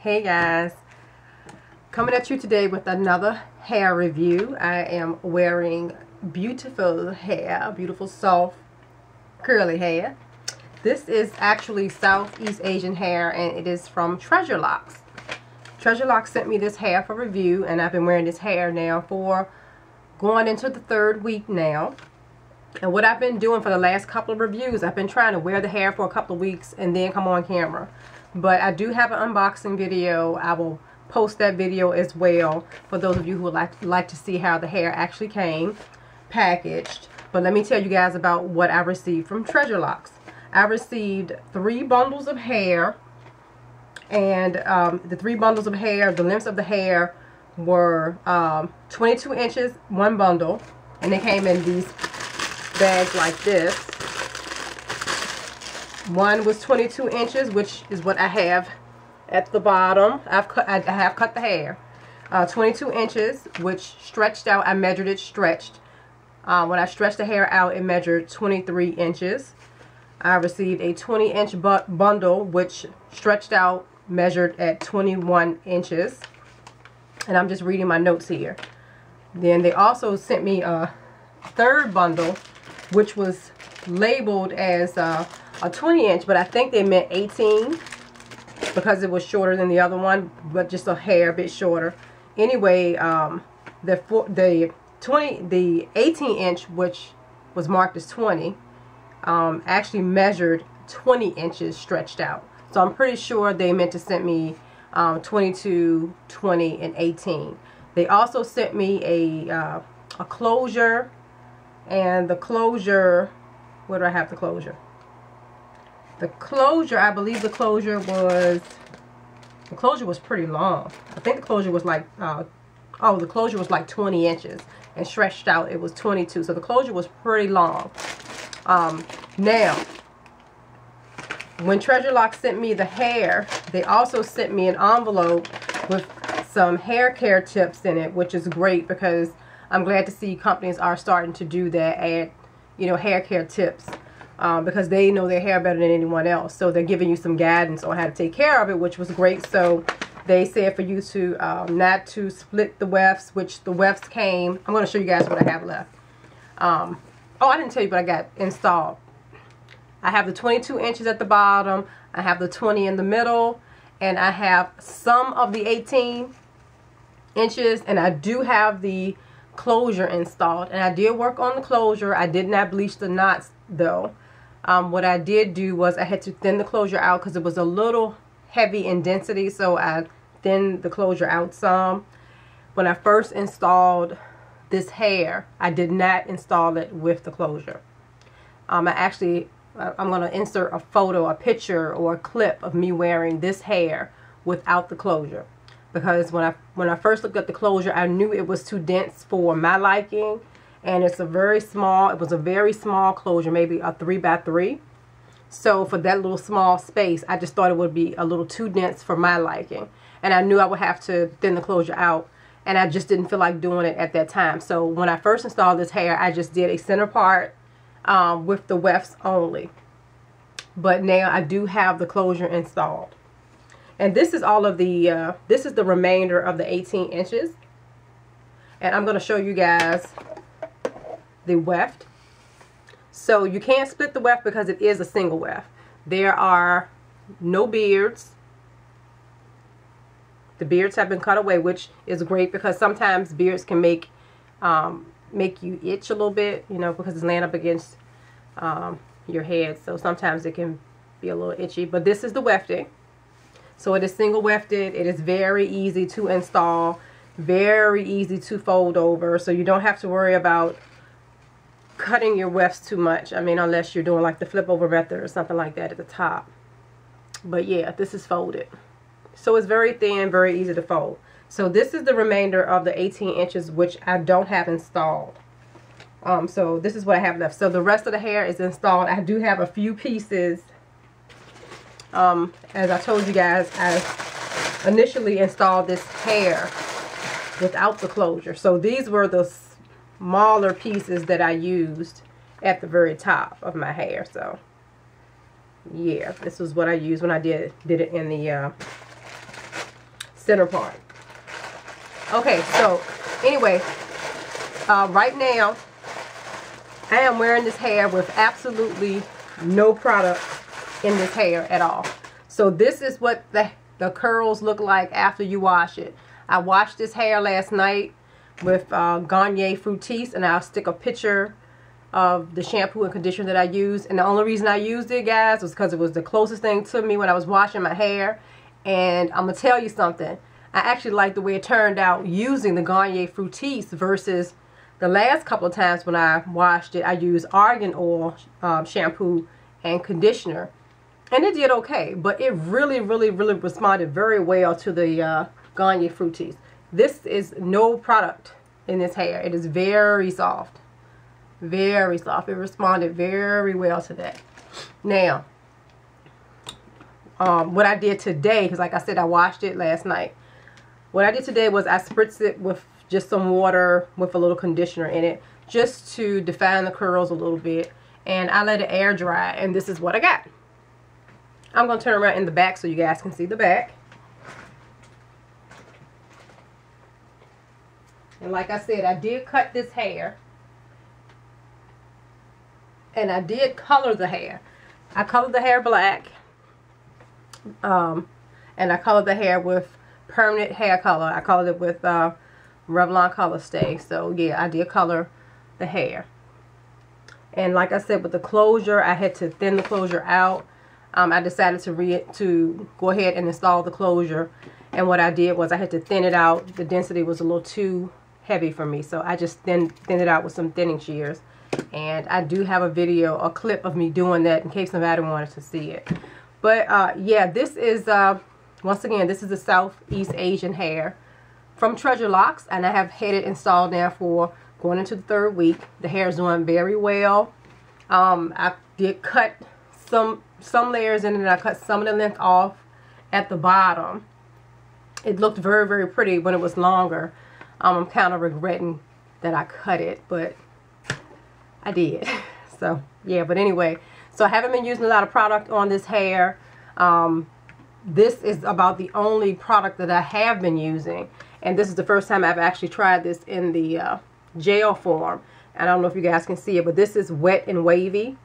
Hey guys, coming at you today with another hair review. I am wearing beautiful hair, beautiful soft curly hair. This is actually Southeast Asian hair and it is from Treasurelocs. Treasurelocs sent me this hair for review and I've been wearing this hair now for going into the third week now. And what I've been doing for the last couple of reviews, I've been trying to wear the hair for a couple of weeks and then come on camera. But I do have an unboxing video. I will post that video as well for those of you who would like to see how the hair actually came packaged. But let me tell you guys about what I received from Treasurelocs. I received 3 bundles of hair, and the 3 bundles of hair, the lengths of the hair were 22 inches, 1 bundle, and they came in these bags like this. One was 22 inches, which is what I have at the bottom. I have cut the hair. 22 inches, which stretched out. I measured it stretched. When I stretched the hair out, it measured 23 inches. I received a 20-inch bundle, which stretched out, measured at 21 inches. And I'm just reading my notes here. Then they also sent me a 3rd bundle, which was labeled as a 20-inch, but I think they meant 18 because it was shorter than the other one, but just a hair bit shorter. Anyway, the 18-inch, which was marked as 20, actually measured 20 inches stretched out. So I'm pretty sure they meant to send me 22, 20, and 18. They also sent me a closure, and the closure, where do I have the closure? The closure, I believe the closure was pretty long. I think the closure was like, the closure was like 20 inches and stretched out it was 22. So the closure was pretty long. Now, when Treasurelocs sent me the hair, they also sent me an envelope with some hair care tips in it, which is great because I'm glad to see companies are starting to do that, add, hair care tips. Because they know their hair better than anyone else. So they're giving you some guidance on how to take care of it, which was great. So they said for you to not to split the wefts, which the wefts came. I'm going to show you guys what I have left. Oh, I didn't tell you what I got installed. I have the 22 inches at the bottom. I have the 20 in the middle. And I have some of the 18 inches. And I do have the closure installed. And I did work on the closure. I did not bleach the knots though. What I did do was I had to thin the closure out because it was a little heavy in density, so I thinned the closure out some. When I first installed this hair, I did not install it with the closure. I'm going to insert a photo, a picture, or a clip of me wearing this hair without the closure, because when I first looked at the closure, I knew it was too dense for my liking. And it was a very small closure, maybe a 3x3. So for that little small space, I just thought it would be a little too dense for my liking. And I knew I would have to thin the closure out. And I just didn't feel like doing it at that time. So when I first installed this hair, I just did a center part with the wefts only. But now I do have the closure installed. And this is all of the, this is the remainder of the 18 inches. And I'm going to show you guys the weft. So you can't split the weft because it is a single weft. There are no beards. The beards have been cut away, which is great because sometimes beards can make you itch a little bit, because it's laying up against your head. So sometimes it can be a little itchy. But this is the wefting. So it is single wefted. It is very easy to install, very easy to fold over. So you don't have to worry about cutting your wefts too much. I mean, unless you're doing like the flip over method or something like that at the top. But yeah, this is folded. So it's very thin, very easy to fold. So this is the remainder of the 18 inches, which I don't have installed. So this is what I have left. So the rest of the hair is installed. I do have a few pieces. As I told you guys, I initially installed this hair without the closure. So these were the smaller pieces that I used at the very top of my hair. So yeah, this was what I used when I did it in the center part. Okay, so anyway, right now I am wearing this hair with absolutely no product in this hair at all. So this is what the curls look like after you wash it. I washed this hair last night with Garnier Fructis, and I'll stick a picture of the shampoo and conditioner that I used. And the only reason I used it, guys, was because it was the closest thing to me when I was washing my hair. And I'm going to tell you something. I actually like the way it turned out using the Garnier Fructis versus the last couple of times when I washed it. I used argan oil shampoo and conditioner, and it did okay, but it really responded very well to the Garnier Fructis. This is no product in this hair. It is very soft. Very soft. It responded very well to that. Now, what I did today, because like I said, I washed it last night. What I did today was I spritzed it with just some water with a little conditioner in it, just to define the curls a little bit. And I let it air dry, and this is what I got. I'm going to turn around in the back so you guys can see the back. And like I said, I did cut this hair. And I did color the hair. I colored the hair black. And I colored the hair with permanent hair color. I colored it with Revlon Color Stay. So yeah, I did color the hair. And like I said, with the closure, I had to thin the closure out. I decided to go ahead and install the closure. And what I did was I had to thin it out. The density was a little too heavy for me. So I just thinned it out with some thinning shears. And I do have a video, a clip of me doing that in case somebody wanted to see it. But yeah, this is, once again, this is the Southeast Asian hair from Treasurelocs. And I have had it installed now for going into the 3rd week. The hair is doing very well. I did cut some layers in it, and I cut some of the length off at the bottom. It looked very pretty when it was longer. I'm kind of regretting that I cut it, but I did. So yeah, but anyway, so I haven't been using a lot of product on this hair. This is about the only product that I have been using, and this is the first time I've actually tried this in the gel form. And I don't know if you guys can see it, but this is Wet and Wavy.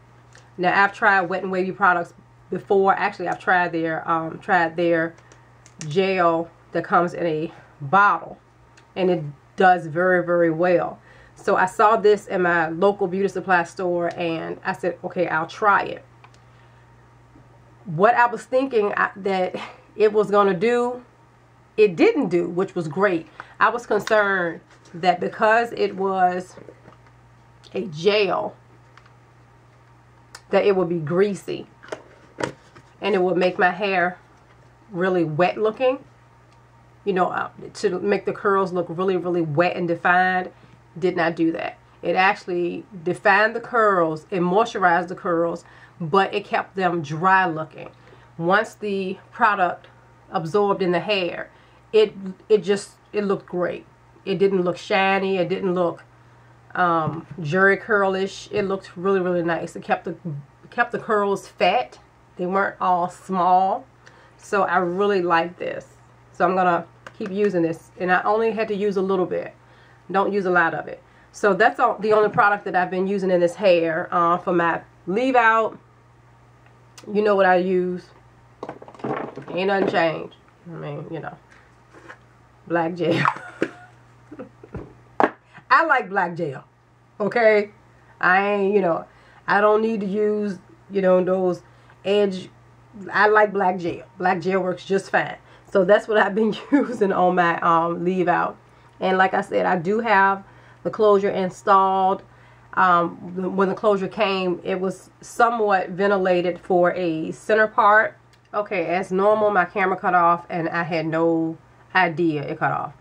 Now I've tried Wet and Wavy products before. Actually, I've tried their gel that comes in a bottle, and it does very well. So I saw this in my local beauty supply store, and I said, okay, I'll try it. What I was thinking that it was going to do, it didn't do, which was great. I was concerned that because it was a gel, that it would be greasy and it would make my hair really wet looking. You know, to make the curls look really wet and defined. Did not do that. It actually defined the curls, it moisturized the curls, but it kept them dry looking. Once the product absorbed in the hair, it looked great. It didn't look shiny. It didn't look jerry curlish. It looked really nice. It kept the curls fat. They weren't all small. So I really like this. So I'm gonna keep using this, and I only had to use a little bit. Don't use a lot of it. So that's the only product that I've been using in this hair. For my leave out, you know what I use. Ain't nothing changed. I mean, you know, black gel. I like black gel. Okay? I ain't, you know, I don't need to use, you know, those edge. I like black gel. Black gel works just fine. So that's what I've been using on my leave out. And like I said, I do have the closure installed. When the closure came, it was somewhat ventilated for a center part. Okay, as normal, my camera cut off, and I had no idea it cut off.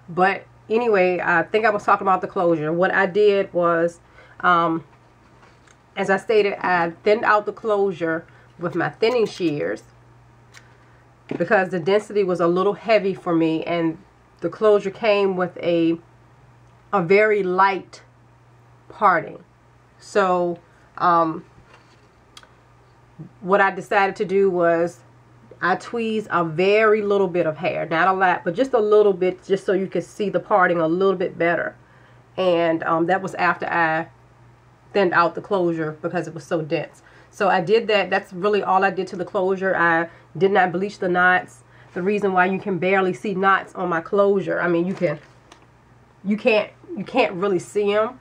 But anyway, I think I was talking about the closure. What I did was, as I stated, I thinned out the closure with my thinning shears because the density was a little heavy for me, and the closure came with a very light parting. So what I decided to do was I tweezed a very little bit of hair, not a lot, but just a little bit, just so you could see the parting a little bit better. And that was after I thinned out the closure because it was so dense. So I did that. That's really all I did to the closure. I did not bleach the knots. The reason why you can barely see knots on my closure, I mean, you can't really see them.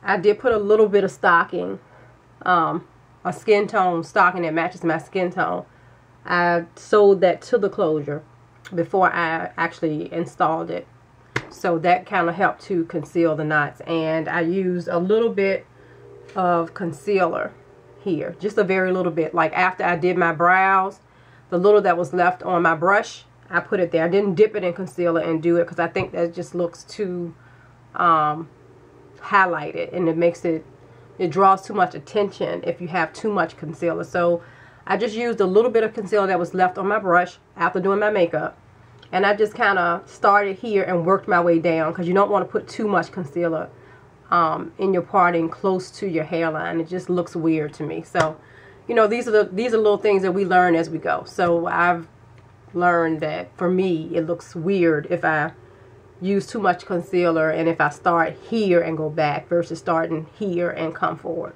I did put a little bit of stocking, a skin tone stocking that matches my skin tone. I sewed that to the closure before I actually installed it. So that kind of helped to conceal the knots. And I used a little bit of concealer here, just a very little bit. Like after I did my brows, the little that was left on my brush, I put it there. I didn't dip it in concealer and do it because I think that just looks too highlighted, and it draws too much attention if you have too much concealer. So I just used a little bit of concealer that was left on my brush after doing my makeup, and I just kind of started here and worked my way down, because you don't want to put too much concealer in your parting close to your hairline. It just looks weird to me. So, you know, these are little things that we learn as we go. So I've learned that for me, it looks weird if I use too much concealer and if I start here and go back versus starting here and come forward.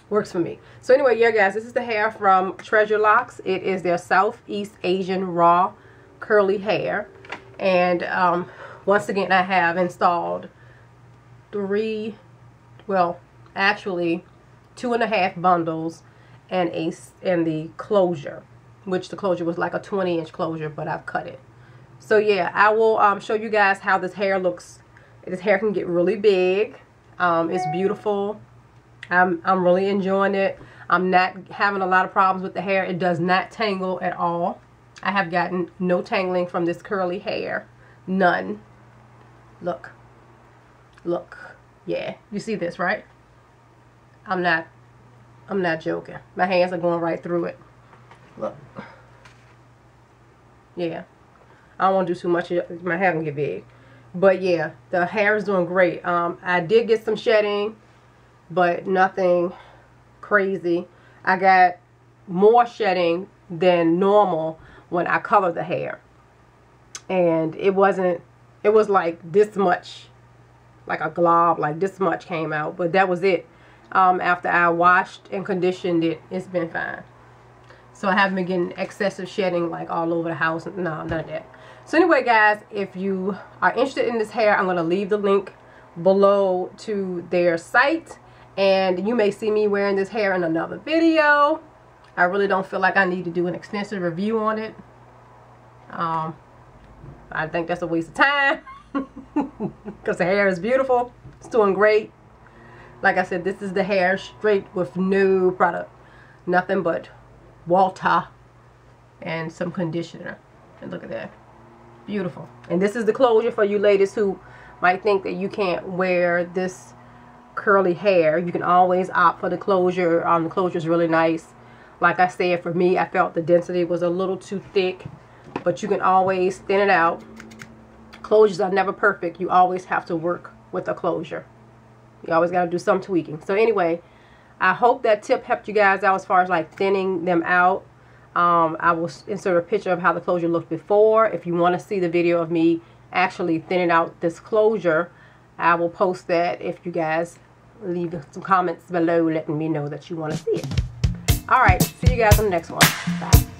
Works for me. So anyway, yeah guys, this is the hair from Treasurelocs. It is their Southeast Asian raw curly hair. And once again, I have installed 2.5 bundles and the closure, which the closure was like a 20-inch closure, but I've cut it. So yeah, I will show you guys how this hair looks. This hair can get really big. It's beautiful. I'm really enjoying it. I'm not having a lot of problems with the hair. It does not tangle at all. I have gotten no tangling from this curly hair. None. Look. Look. Yeah. You see this, right? I'm not joking. My hands are going right through it. Look. Yeah. I don't want to do too much. My hair gonna get big. But yeah, the hair is doing great. I did get some shedding, but nothing crazy. I got more shedding than normal when I colored the hair. And it was like this much, like a glob, like this much came out. But that was it. After I washed and conditioned it, it's been fine. So I haven't been getting excessive shedding like all over the house. No, none of that. So anyway guys, if you are interested in this hair, I'm going to leave the link below to their site. And you may see me wearing this hair in another video. I really don't feel like I need to do an extensive review on it. I think that's a waste of time. Because the hair is beautiful. It's doing great. Like I said, this is the hair straight with no product. Nothing but water and some conditioner. And look at that. Beautiful. And this is the closure for you ladies who might think that you can't wear this curly hair. You can always opt for the closure. The closure is really nice. Like I said, for me, I felt the density was a little too thick, but you can always thin it out. Closures are never perfect. You always have to work with a closure. You always got to do some tweaking. So anyway, I hope that tip helped you guys out as far as like thinning them out. I will insert a picture of how the closure looked before. If you want to see the video of me actually thinning out this closure, I will post that. If you guys leave some comments below letting me know that you want to see it. Alright, see you guys on the next one. Bye.